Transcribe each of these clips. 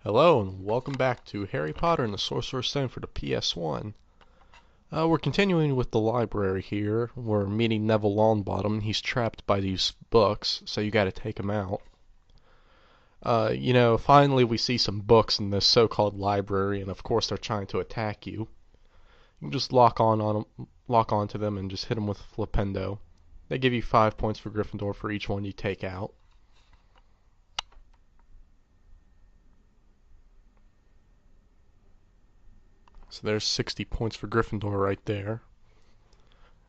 Hello and welcome back to Harry Potter and the Sorcerer's Stone for the PS1. We're continuing with the library here. We're meeting Neville Longbottom. He's trapped by these books, so you gotta take him out. Finally we see some books in this so-called library, and of course they're trying to attack you. You can just lock onto them and just hit them with Flipendo. They give you 5 points for Gryffindor for each one you take out. So there's 60 points for Gryffindor right there.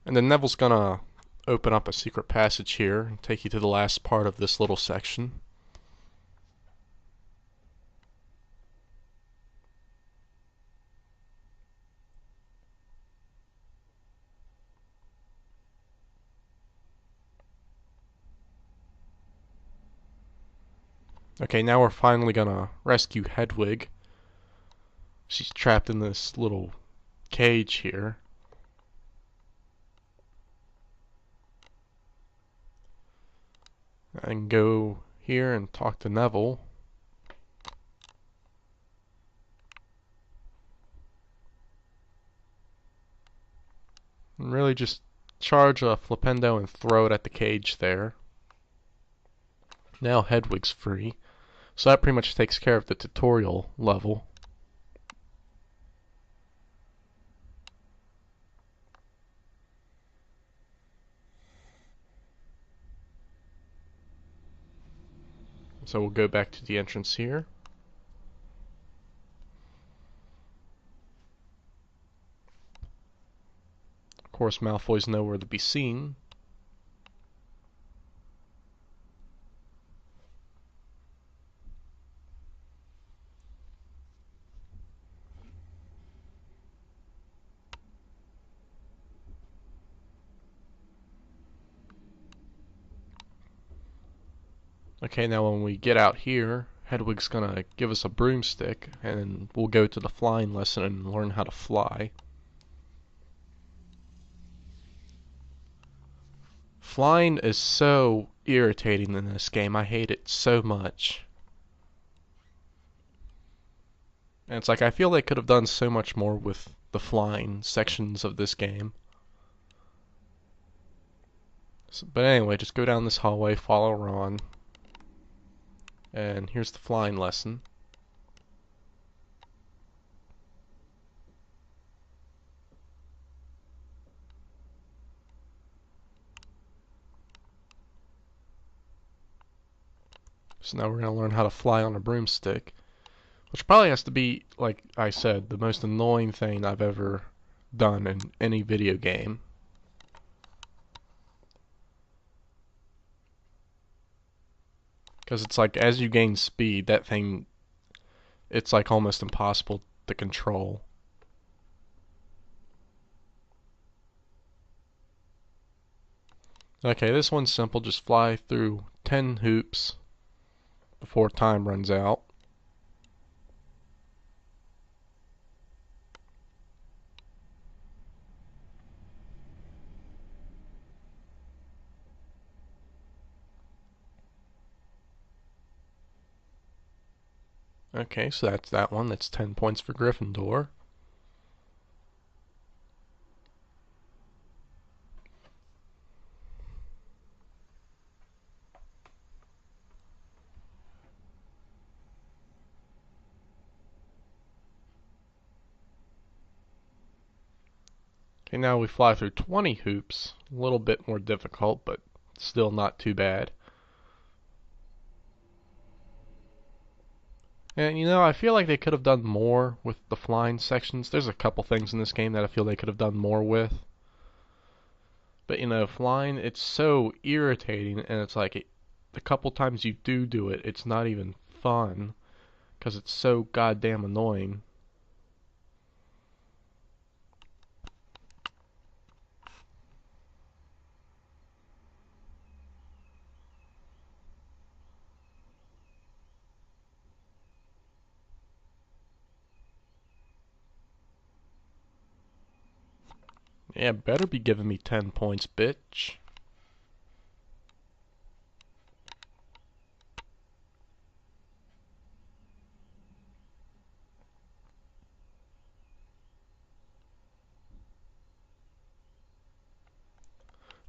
And then Neville's gonna open up a secret passage here and take you to the last part of this little section. Okay, now we're finally gonna rescue Hedwig. She's trapped in this little cage here. And go here and talk to Neville. And really just charge a Flipendo and throw it at the cage there. Now Hedwig's free. So that pretty much takes care of the tutorial level. So we'll go back to the entrance here. Of course, Malfoy's nowhere to be seen. Okay, now when we get out here, Hedwig's gonna give us a broomstick, and we'll go to the flying lesson and learn how to fly. Flying is so irritating in this game. I hate it so much. And it's like I feel they could have done so much more with the flying sections of this game. But anyway, just go down this hallway, follow Ron. And here's the flying lesson. So now we're going to learn how to fly on a broomstick. Which probably has to be, like I said, the most annoying thing I've ever done in any video game. Because it's like, as you gain speed, that thing, it's like almost impossible to control. Okay, this one's simple. Just fly through 10 hoops before time runs out. Okay, so that's that one. That's 10 points for Gryffindor. Okay, now we fly through 20 hoops. A little bit more difficult, but still not too bad. And I feel like they could have done more with the flying sections. There's a couple things in this game that I feel they could have done more with. But flying, it's so irritating, and it's like the couple times you do it, it's not even fun because it's so goddamn annoying. Yeah, better be giving me 10 points, bitch.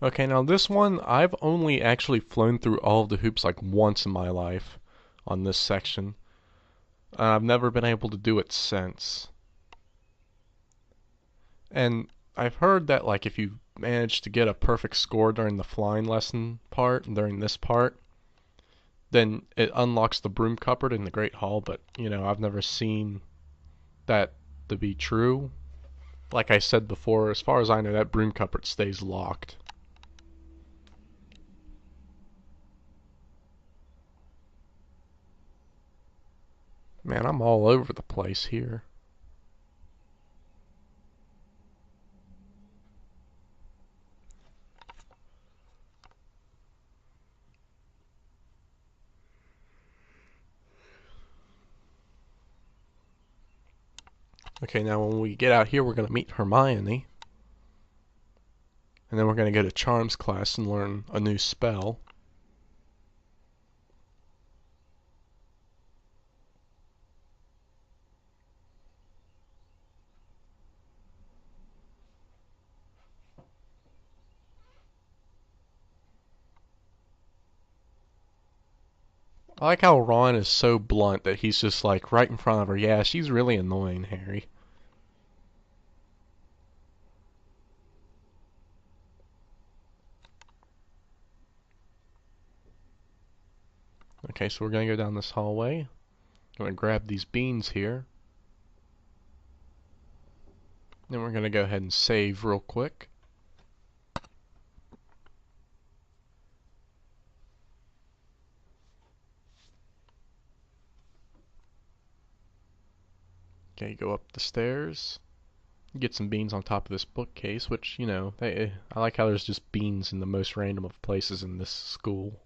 Okay, now this one, I've only actually flown through all of the hoops like once in my life on this section. I've never been able to do it since. And I've heard that like if you manage to get a perfect score during the flying lesson part, during this part, then it unlocks the broom cupboard in the Great Hall, but I've never seen that to be true. Like I said before, as far as I know, that broom cupboard stays locked. Man, I'm all over the place here. Okay, now when we get out here, we're going to meet Hermione. And then we're going to go to Charms class and learn a new spell. I like how Ron is so blunt that he's just like right in front of her. Yeah, she's really annoying, Harry. Okay, so we're going to go down this hallway. I'm going to grab these beans here. Then we're going to go ahead and save real quick. Okay, go up the stairs. Get some beans on top of this bookcase, which, I like how there's just beans in the most random of places in this school.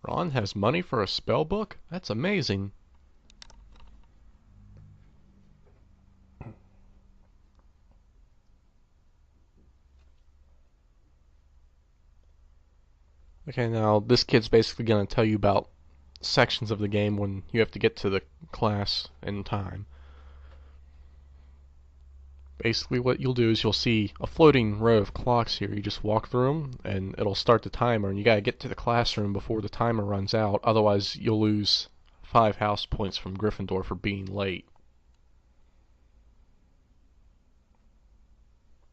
Ron has money for a spell book? That's amazing. Okay, now this kid's basically going to tell you about sections of the game when you have to get to the class in time. Basically what you'll do is you'll see a floating row of clocks here. You just walk through them and it'll start the timer, and you gotta get to the classroom before the timer runs out, otherwise you'll lose 5 house points from Gryffindor for being late.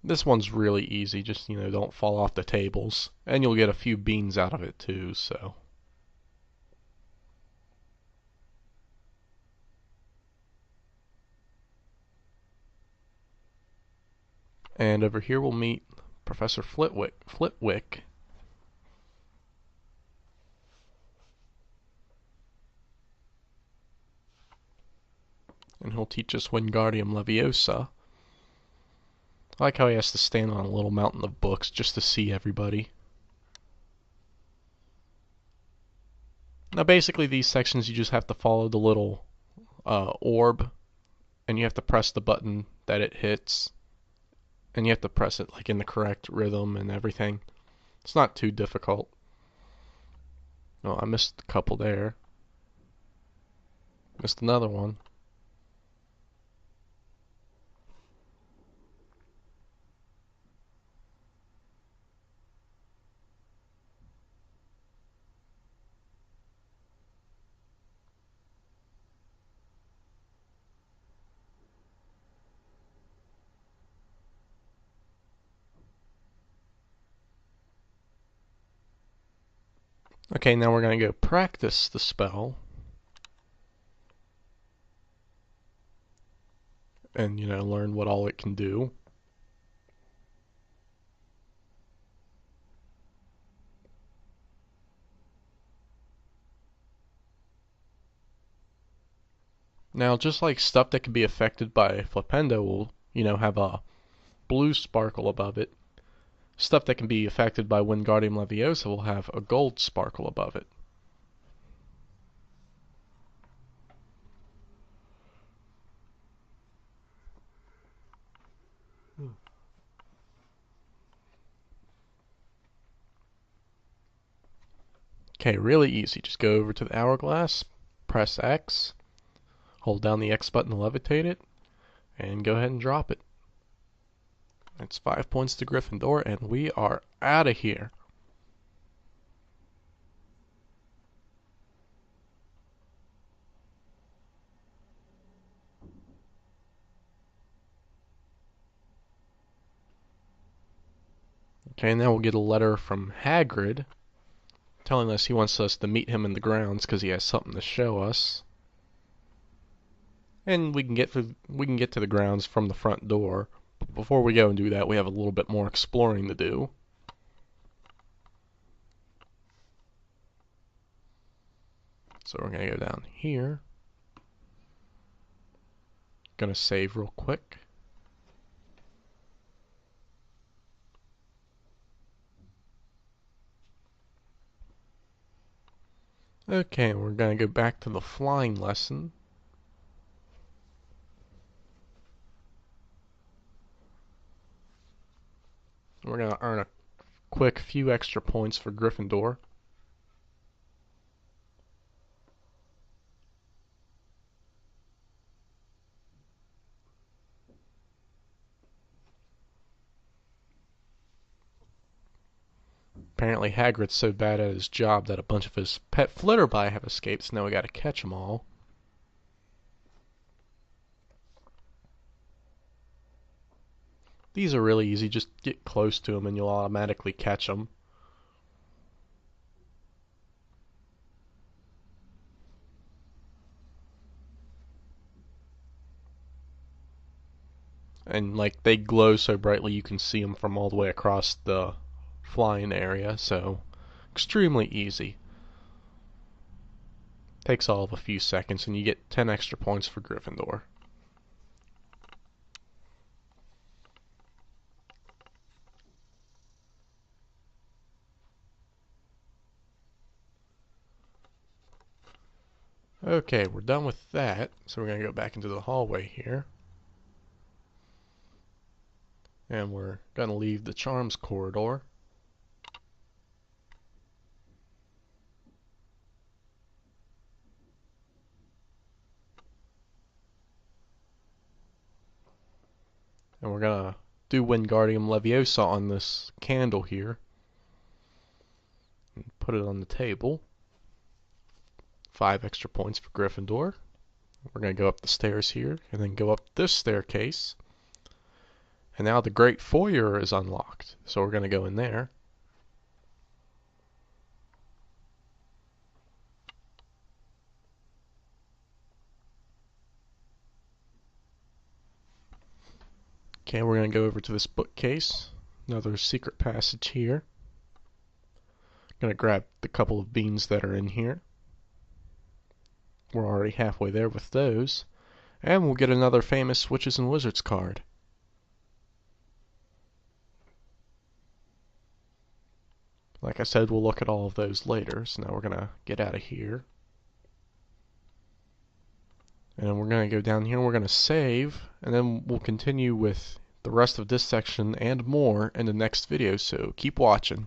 This one's really easy, just don't fall off the tables, and you'll get a few beans out of it too, so. And over here we'll meet Professor Flitwick. And he'll teach us Wingardium Leviosa. I like how he has to stand on a little mountain of books just to see everybody. Now basically these sections you just have to follow the little orb, and you have to press the button that it hits, and you have to press it like in the correct rhythm and everything. It's not too difficult. Oh, I missed a couple there. Missed another one. Okay, now we're going to go practice the spell. And, learn what all it can do. Now, just like stuff that can be affected by Flipendo will, have a blue sparkle above it, stuff that can be affected by Wingardium Leviosa will have a gold sparkle above it. Okay, really easy. Just go over to the hourglass, press X, hold down the X button to levitate it, and go ahead and drop it. It's 5 points to Gryffindor, and we are out of here. Okay, now we'll get a letter from Hagrid telling us he wants us to meet him in the grounds because he has something to show us. And we can get to the grounds from the front door. But before we go and do that, we have a little bit more exploring to do. So we're going to go down here. Going to save real quick. Okay, we're going to go back to the flying lesson. We're going to earn a quick few extra points for Gryffindor. Apparently Hagrid's so bad at his job that a bunch of his pet flitterby have escaped, so now we gotta catch them all. These are really easy, just get close to them and you'll automatically catch them. And like they glow so brightly you can see them from all the way across the flying area, so extremely easy. Takes all of a few seconds and you get 10 extra points for Gryffindor. Okay, we're done with that, so we're going to go back into the hallway here. And we're going to leave the Charms corridor. And we're going to do Wingardium Leviosa on this candle here. And put it on the table. 5 extra points for Gryffindor. We're going to go up the stairs here, and then go up this staircase. And now the Great Foyer is unlocked, so we're going to go in there. Okay, we're going to go over to this bookcase. Another secret passage here. Going to grab the couple of beans that are in here. We're already halfway there with those. And we'll get another famous Witches and Wizards card. Like I said, we'll look at all of those later, so now we're going to get out of here. And we're going to go down here and we're going to save, and then we'll continue with the rest of this section and more in the next video, so keep watching.